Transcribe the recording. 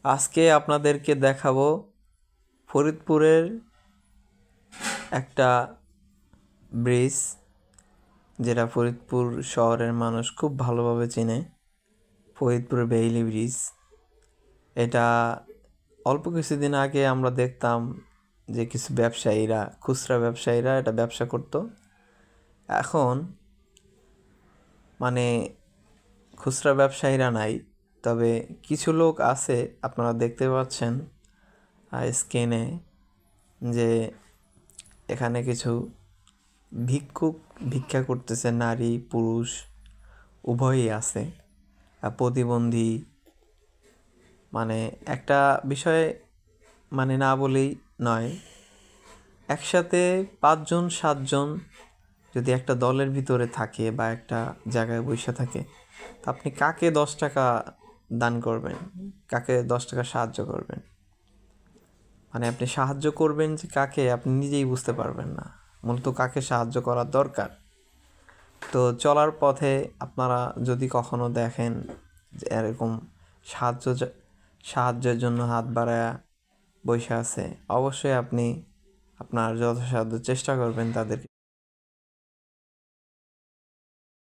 আজকে আপনাদেরকে দেখাবো ফরিদপুরের একটা ব্রিজ, যেটা ফরিদপুর শহরের মানুষ খুব ভালোভাবে চেনে। Faridpur Bailey bridge. এটা অল্প কিছুদিন আগে আমরা দেখতাম যে কিছু ব্যবসায়ীরা, খুচরা ব্যবসায়ীরা এটা ব্যবসা করত। এখন মানে খুচরা ব্যবসায়ীরা নাই, তবে কিছু লোক আছে, আপনারা দেখতে পাচ্ছেন স্ক্রিনে, যে এখানে কিছু ভিক্ষুক ভিক্ষা করতেছে, নারী পুরুষ উভয়ই আছে। প্রতিবন্ধী, মানে একটা বিষয় মানে না বলেই নয়, একসাথে 5 জন 7 জন যদি একটা দলের ভিতরে থাকে বা একটা জায়গায় বসে থাকে, তা আপনি কাকে 10 টাকা দান করবেন, কাকে 10 টাকা সাহায্য করবেন? মানে আপনি সাহায্য করবেন যে কাকে, আপনি নিজেই বুঝতে পারবেন না মূলত কাকে সাহায্য করার দরকার। তো চলার পথে আপনারা যদি কখনো দেখেন যে এরকম সাহায্যের জন্য হাত বাড়ায়া বসে আছে, অবশ্যই আপনি আপনার যথাসাধ্য চেষ্টা করবেন তাদেরকে